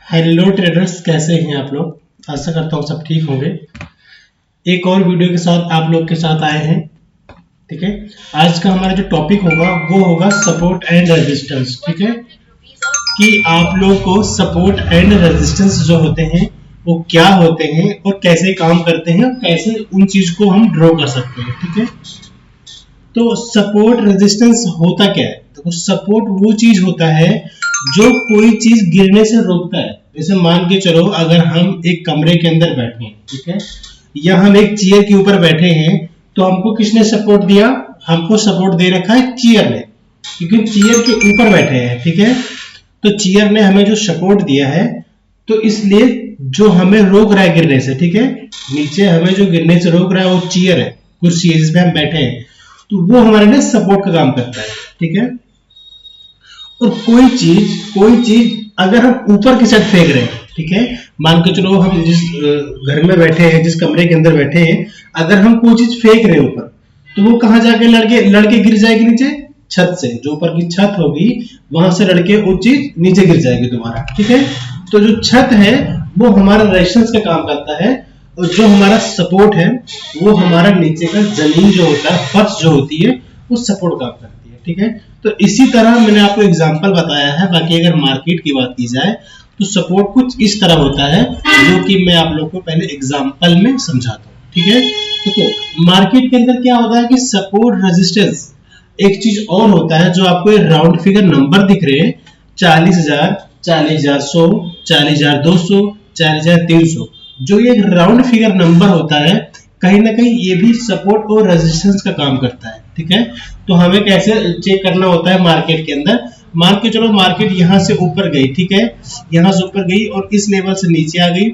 Hello traders, कैसे हैं आप लोग। आशा करता हूँ सब ठीक होंगे। एक और वीडियो के साथ आप लोग के साथ आए हैं। ठीक है, आज का हमारा जो टॉपिक होगा वो होगा सपोर्ट एंड रेजिस्टेंस। ठीक है, कि आप लोग को सपोर्ट एंड रेजिस्टेंस जो होते हैं वो क्या होते हैं और कैसे काम करते हैं और कैसे उन चीज को हम ड्रॉ कर सकते हैं। ठीक है, तो सपोर्ट रेजिस्टेंस होता क्या है। तो सपोर्ट वो चीज होता है जो कोई चीज गिरने से रोकता है। जैसे मान के चलो, अगर हम एक कमरे के अंदर बैठे हैं, ठीक है, या हम एक चेयर के ऊपर बैठे हैं, तो हमको किसने सपोर्ट दिया? हमको सपोर्ट दे रखा है चेयर ने, क्योंकि चेयर के ऊपर बैठे हैं। ठीक है, तो चेयर ने हमें जो सपोर्ट दिया है, तो इसलिए जो हमें रोक रहा है गिरने से, ठीक है, नीचे हमें जो गिरने से रोक रहा है वो चेयर है, कुर्सी है जिसपे हम बैठे हैं, तो वो हमारे लिए सपोर्ट का काम करता है। ठीक है, और कोई चीज अगर हम ऊपर की साइड फेंक रहे हैं, ठीक है, मान के चलो हम जिस घर में बैठे हैं, जिस कमरे के अंदर बैठे हैं, अगर हम कोई चीज फेंक रहे हैं ऊपर, तो वो कहां जाके लड़के गिर जाएगी? नीचे छत से, जो ऊपर की छत होगी वहां से लड़के वो चीज नीचे गिर जाएगी दोबारा। ठीक है, तो जो छत है वो हमारा रेजिस्टेंस का काम करता है, और जो हमारा सपोर्ट है वो हमारा नीचे का जमीन जो होता है, फर्श जो होती है, वो सपोर्ट काम करती है। ठीक है, तो इसी तरह मैंने आपको एग्जांपल बताया है। बाकी अगर मार्केट की बात की जाए तो सपोर्ट कुछ इस तरह होता है, जो कि मैं आप लोगों को पहले एग्जांपल में समझाता हूँ। ठीक है, तो मार्केट के अंदर क्या होता है कि सपोर्ट रेजिस्टेंस एक चीज और होता है, जो आपको ये राउंड फिगर नंबर दिख रहे हैं, 40,000, 40,100, 40,200, 40,300, जो ये राउंड फिगर नंबर होता है, कहीं ना कहीं ये भी सपोर्ट और रेजिस्टेंस का काम करता है। ठीक है, तो हमें कैसे चेक करना होता है मार्केट के अंदर? मान के चलो मार्केट यहाँ से ऊपर गई, ठीक है, यहाँ से ऊपर गई और इस लेवल से नीचे आ गई,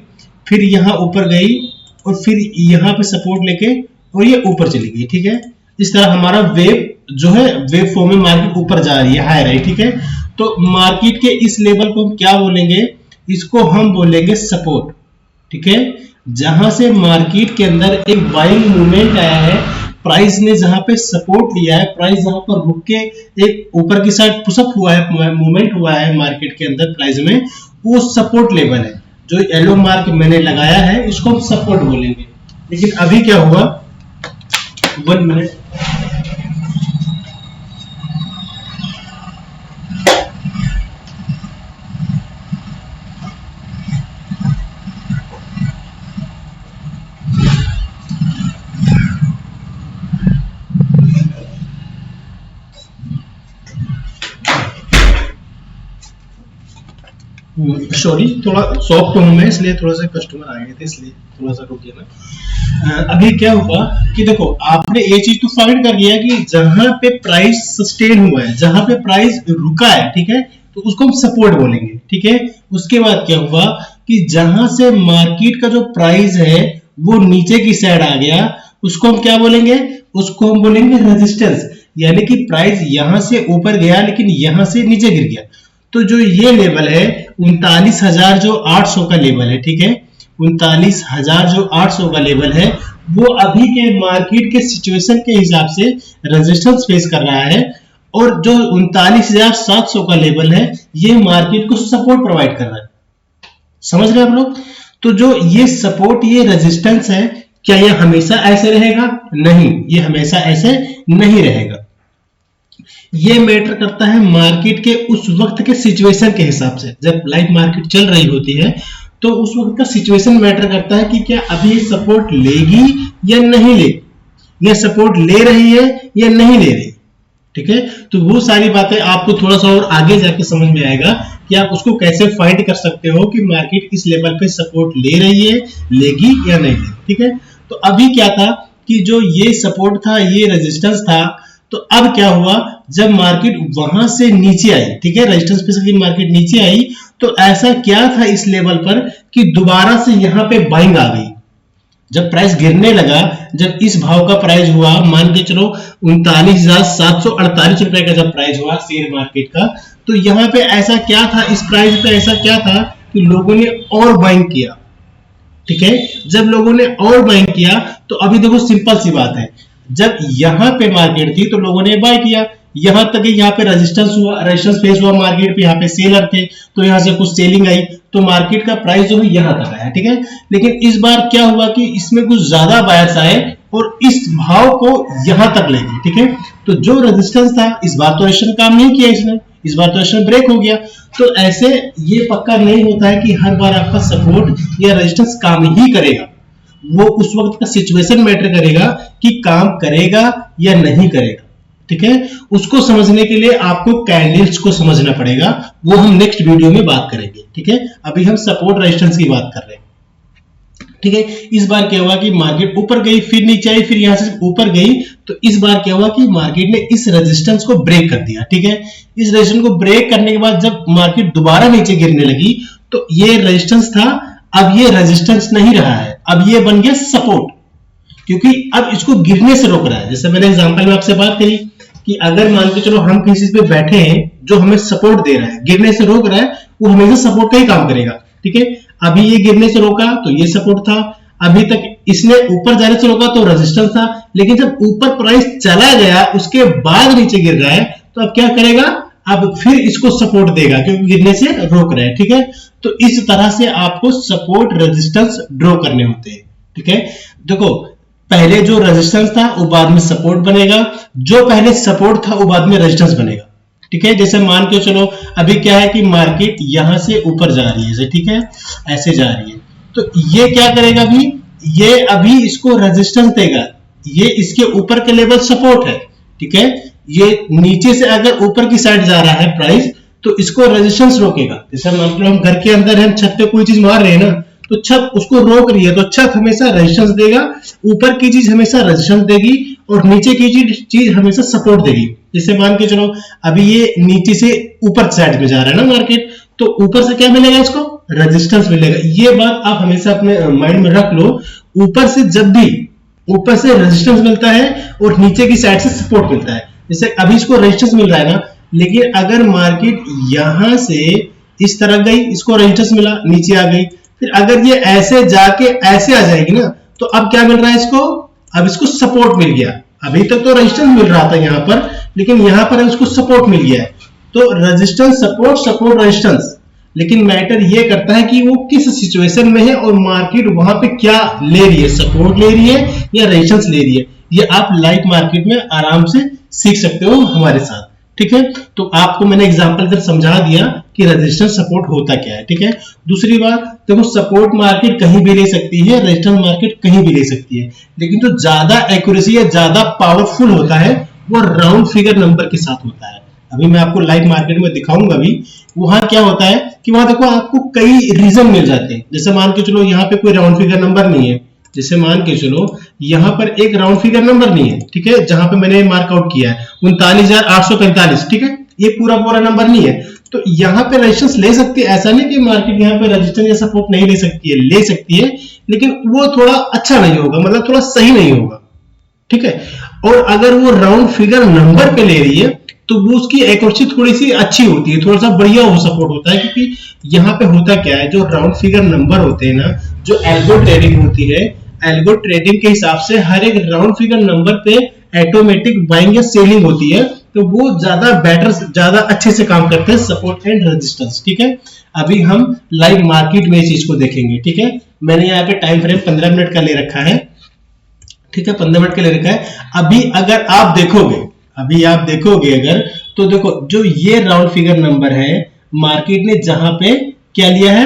फिर यहाँ ऊपर गई और फिर यहाँ पे सपोर्ट लेके और ये ऊपर चली गई। ठीक है, इस तरह हमारा वेव जो है, वेव फॉर्म में मार्केट ऊपर जा रही है, हायर है। ठीक है, तो मार्केट के इस लेवल को हम क्या बोलेंगे? इसको हम बोलेंगे सपोर्ट। ठीक है, जहां से मार्केट के अंदर एक बाइंग मूवमेंट आया है, प्राइस ने जहां पे सपोर्ट लिया है, प्राइस जहां पर रुक के एक ऊपर की साइड पुशअप हुआ है, मूवमेंट हुआ है मार्केट के अंदर प्राइस में, वो सपोर्ट लेवल है। जो येलो मार्क मैंने लगाया है इसको हम सपोर्ट बोलेंगे। लेकिन अभी क्या हुआ, 1 मिनट, सॉरी, थोड़ा सॉफ्ट हूं मैं, इसलिए थोड़ा सा कस्टमर आ गए थे, इसलिए थोड़ा सा रुकिए ना। अभी क्या हुआ कि देखो, आपने ये चीज तो फाइंड कर लिया कि जहां पे प्राइस सस्टेन हुआ है, जहां पे प्राइस रुका है, ठीक है, तो उसको हम सपोर्ट बोलेंगे। ठीक है, उसके बाद क्या हुआ कि जहां से मार्केट का जो प्राइस है वो नीचे की साइड आ गया, उसको हम क्या बोलेंगे? उसको हम बोलेंगे रेजिस्टेंस। यानी कि प्राइस यहां से ऊपर गया लेकिन यहां से नीचे गिर गया, तो जो ये लेवल है 39,000 जो 800 का लेवल है, ठीक है, 39,000 जो 800 का लेवल है, वो अभी के मार्केट के सिचुएशन के हिसाब से रेजिस्टेंस फेस कर रहा है, और जो 39,700 का लेवल है ये मार्केट को सपोर्ट प्रोवाइड कर रहा है। समझ रहे हैं आप लोग? तो जो ये सपोर्ट, ये रेजिस्टेंस है, क्या ये हमेशा ऐसे रहेगा? नहीं, ये हमेशा ऐसे नहीं रहेगा। ये मैटर करता है मार्केट के उस वक्त के सिचुएशन के हिसाब से। जब लाइव मार्केट चल रही होती है तो उस वक्त का सिचुएशन मैटर करता है कि क्या अभी सपोर्ट लेगी या नहीं लेगी, या सपोर्ट ले रही है या नहीं ले रही। ठीक है, तो वो सारी बातें आपको थोड़ा सा और आगे जाके समझ में आएगा कि आप उसको कैसे फाइंड कर सकते हो कि मार्केट इस लेवल पे सपोर्ट ले रही है, लेगी या नहीं लेगी। ठीक है, तो अभी क्या था कि जो ये सपोर्ट था, ये रेजिस्टेंस था, तो अब क्या हुआ, जब मार्केट वहां से नीचे आई, ठीक है, रेजिस्टेंस पे से मार्केट नीचे आई, तो ऐसा क्या था इस लेवल पर कि दोबारा से यहां पे बाइंग आ गई। जब प्राइस गिरने लगा, जब इस भाव का प्राइस हुआ, मान के चलो 39,748 रुपए का जब प्राइस हुआ शेयर मार्केट का, तो यहां पे ऐसा क्या था, इस प्राइस पे ऐसा क्या था कि लोगों ने और बाइंग किया। ठीक है, जब लोगों ने और बाइंग किया, तो अभी देखो सिंपल सी बात है, जब यहां पे मार्केट थी तो लोगों ने बाय किया, यहाँ तक यहाँ पे रेजिस्टेंस फेस हुआ मार्केट पे, यहाँ पे सेलर थे तो यहाँ से कुछ सेलिंग आई तो मार्केट का प्राइस जो है यहाँ तक आया, ठीक है। लेकिन इस बार क्या हुआ कि इसमें कुछ ज्यादा बायर्स आए और इस भाव को यहाँ तक ले गए, ठीक है। तो जो रेजिस्टेंस था इस बार तो रेजिस्टेंस काम नहीं किया इसने, इस बार तो रेजिस्टेंस ब्रेक हो गया। तो ऐसे ये पक्का नहीं होता है कि हर बार आपका सपोर्ट या रेजिस्टेंस काम ही करेगा, वो उस वक्त का सिचुएशन मैटर करेगा कि काम करेगा या नहीं करेगा, ठीक है। उसको समझने के लिए आपको कैंडल्स को समझना पड़ेगा, वो हम नेक्स्ट वीडियो में बात करेंगे, ठीक है। अभी हम सपोर्ट रेजिस्टेंस की बात कर रहे हैं, ठीक है। इस बार क्या हुआ कि मार्केट ऊपर गई फिर नीचे आई फिर यहां से ऊपर गई, तो इस बार क्या हुआ कि मार्केट ने इस रेजिस्टेंस को ब्रेक कर दिया, ठीक है। इस रेजिस्टेंस को ब्रेक करने के बाद जब मार्केट दोबारा नीचे गिरने लगी तो ये रेजिस्टेंस था, अब ये रेजिस्टेंस नहीं रहा है, अब ये बन गया सपोर्ट, क्योंकि अब इसको गिरने से रोक रहा है। जैसे मैंने एग्जांपल में आपसे बात करी कि अगर मान के चलो हम किसी चीज पे बैठे हैं जो हमें सपोर्ट दे रहा है, गिरने से रोक रहा है, वो हमेशा सपोर्ट का ही काम करेगा, ठीक है। अभी ये गिरने से रोका तो ये सपोर्ट था, अभी तक इसने ऊपर जाने से रोका तो रेजिस्टेंस था, लेकिन जब ऊपर प्राइस चला गया उसके बाद नीचे गिर रहा है तो अब क्या करेगा, अब फिर इसको सपोर्ट देगा क्योंकि गिरने से रोक रहा है, ठीक है। तो इस तरह से आपको सपोर्ट रेजिस्टेंस ड्रॉ करने होते हैं, ठीक है। देखो पहले जो रेजिस्टेंस था वो बाद में सपोर्ट बनेगा, जो पहले सपोर्ट था वो बाद में रेजिस्टेंस बनेगा, ठीक है। जैसे मान के चलो अभी क्या है कि मार्केट यहां से ऊपर जा रही है, ठीक है, ऐसे जा रही है, तो ये क्या करेगा, अभी ये अभी इसको रेजिस्टेंस देगा, ये इसके ऊपर के लेवल सपोर्ट है, ठीक है। ये नीचे से अगर ऊपर की साइड जा रहा है प्राइस तो इसको रेजिस्टेंस रोकेगा। जैसे मान लो हम घर के अंदर हम छत पे कोई चीज मार रहे हैं ना, तो छत उसको रोक रही है तो छत हमेशा रेजिस्टेंस देगा, ऊपर की चीज हमेशा रेजिस्टेंस देगी और नीचे की चीज हमेशा सपोर्ट देगी। जैसे मान के चलो अभी ये नीचे से ऊपर साइड में जा रहा है ना मार्केट, तो ऊपर से क्या मिलेगा, इसको रेजिस्टेंस मिलेगा। ये बात आप हमेशा अपने माइंड में रख लो, ऊपर से जब भी ऊपर से रेजिस्टेंस मिलता है और नीचे की साइड से सपोर्ट मिलता है। जैसे अभी इसको रेजिस्टेंस मिल रहा है ना, लेकिन अगर मार्केट यहां से इस तरह गई, इसको रेजिस्टेंस मिला, नीचे आ गई, फिर अगर ये ऐसे जाके ऐसे आ जाएगी ना, तो अब क्या मिल रहा है इसको, अब इसको सपोर्ट मिल गया। अभी तक तो रेजिस्टेंस मिल रहा था यहाँ पर, लेकिन यहाँ पर इसको सपोर्ट मिल गया है। तो रेजिस्टेंस सपोर्ट, सपोर्ट रेजिस्टेंस, लेकिन मैटर ये करता है कि वो किस सिचुएशन में है और मार्केट वहां पे क्या ले रही है, सपोर्ट ले रही है या रेजिस्टेंस ले रही है। ये आप लाइव मार्केट में आराम से सीख सकते हो हमारे साथ, ठीक है। तो आपको मैंने एग्जांपल इधर समझा दिया कि रेजिस्टेंस सपोर्ट होता क्या है, ठीक है। दूसरी बात देखो, सपोर्ट मार्केट कहीं भी ले सकती है, रेजिस्टेंस मार्केट कहीं भी ले सकती है, लेकिन जो ज्यादा एक्यूरेसी या ज्यादा पावरफुल होता है वो राउंड फिगर नंबर के साथ होता है। अभी मैं आपको लाइव मार्केट में दिखाऊंगा भी, वहां क्या होता है कि वहां देखो आपको कई रीजन मिल जाते हैं। जैसे मान के चलो यहाँ पे कोई राउंड फिगर नंबर नहीं है, जैसे मान के चलो यहाँ पर एक राउंड फिगर नंबर नहीं है, ठीक है, जहां पे मैंने मार्कआउट किया है 39,845, ठीक है, ये पूरा नंबर नहीं है, तो यहाँ पे रेजिस्टेंस ले सकती है। ऐसा नहीं कि मार्केट यहाँ पे रेजिस्टेंस या सपोर्ट नहीं ले सकती है, ले सकती है, लेकिन वो थोड़ा अच्छा नहीं होगा, मतलब थोड़ा सही नहीं होगा, ठीक है। और अगर वो राउंड फिगर नंबर पे ले रही है तो वो उसकी एक्यूरेसी थोड़ी सी अच्छी होती है, थोड़ा सा बढ़िया वो सपोर्ट होता है, क्योंकि यहाँ पे होता क्या है, जो राउंड फिगर नंबर होते हैं ना, जो एल्गो ट्रेडिंग होती है, एल्गो ट्रेडिंग के हिसाब से हर एक राउंड फिगर नंबर पे ऑटोमेटिक बाइंग या सेलिंग होती है, तो वो ज्यादा बेटर, ज्यादा अच्छे से काम करते हैं सपोर्ट एंड रेजिस्टेंस, ठीक है। अभी हम लाइव मार्केट में इस चीज को देखेंगे, ठीक है। मैंने यहाँ पे टाइम फ्रेम 15 मिनट का ले रखा है, ठीक है, 15 मिनट का ले रखा है। अभी अगर आप देखोगे, अगर तो देखो जो ये राउंड फिगर नंबर है, मार्केट ने जहां पे क्या लिया है,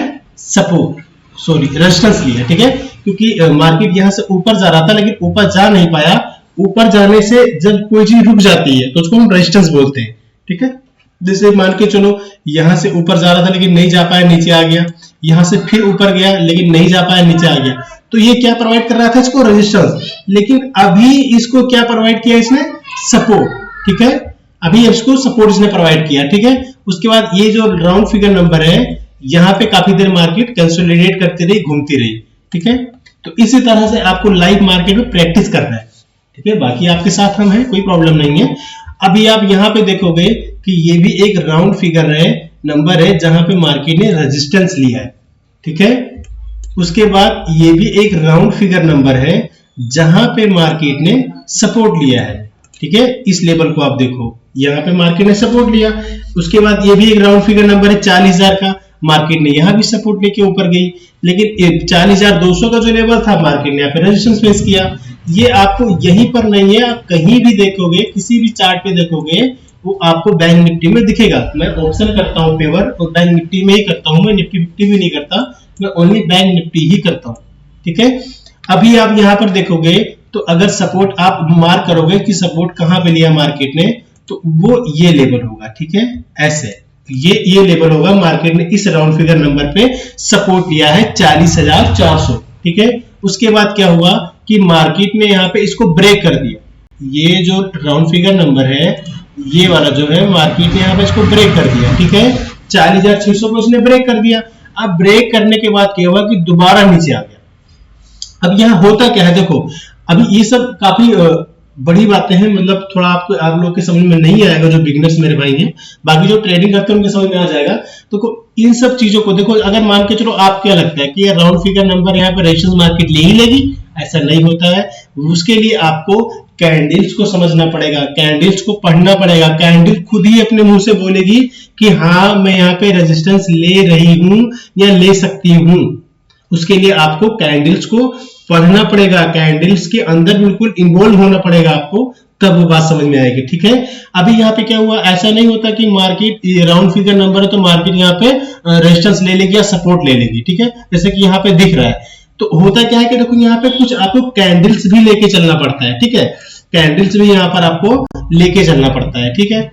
रेजिस्टेंस लिया, ठीक है, क्योंकि मार्केट यहां से ऊपर जा रहा था लेकिन ऊपर जा नहीं पाया। ऊपर जाने से जब कोई चीज रुक जाती है तो उसको हम रेजिस्टेंस बोलते हैं, ठीक है। जैसे मान के चलो यहां से ऊपर जा रहा था लेकिन नहीं जा पाया, नीचे आ गया, यहां से फिर ऊपर गया लेकिन नहीं जा पाया, नीचे आ गया, तो ये क्या प्रोवाइड कर रहा था, इसको रेजिस्टेंस। लेकिन अभी इसको क्या प्रोवाइड किया इसने, सपोर्ट, ठीक है। अभी इसको सपोर्ट इसने प्रोवाइड किया, ठीक है। उसके बाद ये जो राउंड फिगर नंबर है, यहाँ पे काफी देर मार्केट कंसोलिडेट करती रही, घूमती रही, ठीक है। तो इसी तरह से आपको लाइव मार्केट में प्रैक्टिस करना है, ठीक है। बाकी आपके साथ हम हैं, कोई प्रॉब्लम नहीं है। अभी आप यहाँ पे देखोगे कि ये भी एक राउंड फिगर है, नंबर है, जहां पे मार्केट ने रेजिस्टेंस लिया है, ठीक है। उसके बाद ये भी एक राउंड फिगर नंबर है, जहां पे मार्केट ने सपोर्ट लिया है, ठीक है। इस लेवल को आप देखो, यहाँ पे मार्केट ने सपोर्ट लिया। उसके बाद ये भी एक राउंड फिगर नंबर है 40,000 का, मार्केट ने यहाँ भी सपोर्ट लेके ऊपर गई, लेकिन 40,200 का जो लेवल था मार्केट ने यहाँ पे रेजिस्टेंस फेस किया। ये आपको यहीं पर नहीं है, आप कहीं भी देखोगे, किसी भी चार्ट पे देखोगे, वो आपको बैंक निफ्टी में दिखेगा। मैं ऑप्शन करता हूँ फेवर, और बैंक निफ्टी में ही करता हूँ, मैं निफ्टी फिफ्टी भी नहीं करता, मैं ओनली बैंक निफ्टी ही करता हूँ। ठीक है, अभी आप यहाँ पर देखोगे तो अगर सपोर्ट आप मार्क करोगे कि सपोर्ट कहाँ पे लिया मार्केट ने, तो वो ये लेवल होगा। ठीक है, ऐसे ये लेवल होगा, मार्केट ने इस राउंड फिगर नंबर पे सपोर्ट लिया है 40,400। ठीक है, उसके बाद क्या हुआ कि मार्केट ने यहाँ पे इसको ब्रेक कर दिया। ये जो राउंड फिगर नंबर है, ये वाला जो है, मार्केट ने यहाँ पे इसको ब्रेक कर दिया। ठीक है, 40,600 को उसने ब्रेक कर दिया। अब ब्रेक करने के बाद क्या हुआ कि दोबारा नीचे आ गया। अब यहाँ होता क्या है, देखो अभी ये सब काफी बड़ी बातें हैं, मतलब थोड़ा आपको आप लोग के समझ में नहीं आएगा जो बिगनर्स मेरे भाई हैं, बाकी जो ट्रेडिंग करते हैं उनके समझ में आ जाएगा। तो इन सब चीजों को देखो, अगर मान के चलो, आप क्या लगता है कि ये राउंड फिगर नंबर यहाँ पे रेजिस्टेंस मार्केट ले ही लेगी? ऐसा नहीं होता है। उसके लिए आपको कैंडल्स को समझना पड़ेगा, कैंडल्स को पढ़ना पड़ेगा। कैंडल खुद ही अपने मुंह से बोलेगी कि हाँ मैं यहाँ पे रेजिस्टेंस ले रही हूं या ले सकती हूं। उसके लिए आपको कैंडल्स को पढ़ना पड़ेगा, कैंडल्स के अंदर बिल्कुल इन्वॉल्व होना पड़ेगा आपको, तब वो बात समझ में आएगी। ठीक है, अभी यहाँ पे क्या हुआ, ऐसा नहीं होता कि मार्केट राउंड फिगर नंबर है तो मार्केट यहाँ पे रेजिस्टेंस ले लेगी या सपोर्ट ले लेगी। ठीक है, जैसे कि यहाँ पे दिख रहा है, तो होता क्या है कि देखो यहाँ पे कुछ आपको कैंडल्स भी लेके चलना पड़ता है। ठीक है, कैंडल्स भी यहाँ पर आपको लेके चलना पड़ता है। ठीक है,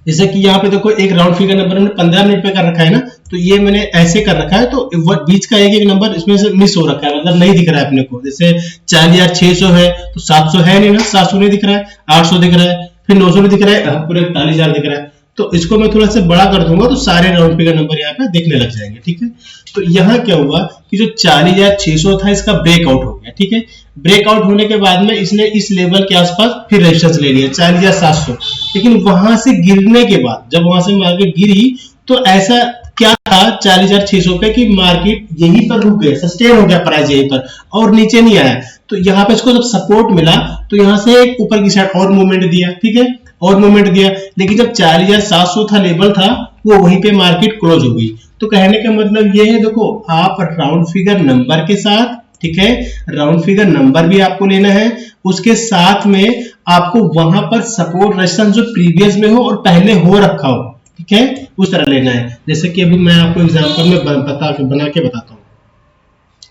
जैसे कि यहाँ पे देखो एक राउंड फिगर नंबर मैंने 15 मिनट पे कर रखा है ना, तो ये मैंने ऐसे कर रखा है, तो बीच का एक नंबर इसमें से मिस हो रखा है, मतलब नहीं दिख रहा है अपने को। जैसे 40,600 है तो 700 है नहीं ना, 700 नहीं दिख रहा है, 800 दिख रहा है, फिर 900 नहीं दिख रहा है, पूरे 41,000 दिख रहा है। तो इसको मैं थोड़ा सा बड़ा कर दूंगा तो सारे राउंड फिगर नंबर यहाँ पे दिखने लग जाएंगे। ठीक है, तो यहाँ क्या हुआ कि जो 40,600 था इसका ब्रेकआउट हो गया। ठीक है, ब्रेकआउट होने के बाद में इसने इस लेवल के आसपास फिर रेजिस्टेंस ले लिया 40,700, लेकिन वहां से गिरने के बाद, जब वहां से मार्केट गिरी, तो ऐसा क्या था 40,600 पे कि मार्केट यहीं पर रुक गया, सस्टेन हो गया प्राइस यहीं पर, और नीचे नहीं आया। तो यहाँ पे इसको जब सपोर्ट मिला तो यहाँ से ऊपर की साइड और मूवमेंट दिया। ठीक है, और मूवमेंट दिया, लेकिन जब 40,700 था लेवल था, वो वहीं पे मार्केट क्लोज हो गई। तो कहने का मतलब ये है, देखो आप राउंड फिगर नंबर के साथ, ठीक है, राउंड फिगर नंबर भी आपको लेना है, उसके साथ में आपको वहां पर सपोर्ट रेजिस्टेंस जो प्रीवियस में हो और पहले हो रखा हो, ठीक है, उस तरह लेना है। जैसे कि अभी मैं आपको एग्जांपल में बना के बताता हूँ।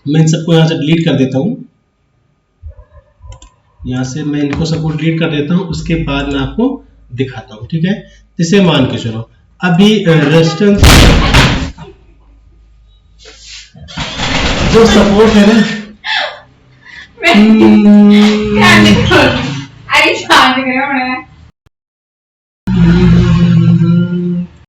मैं इन सबको यहाँ से डिलीट कर देता हूँ, यहाँ से मैं इनको सबको डिलीट कर देता हूँ, उसके बाद मैं आपको दिखाता हूँ। ठीक है, जैसे मान के चलो अभी रेजिस्टेंस जो सपोर्ट है ना,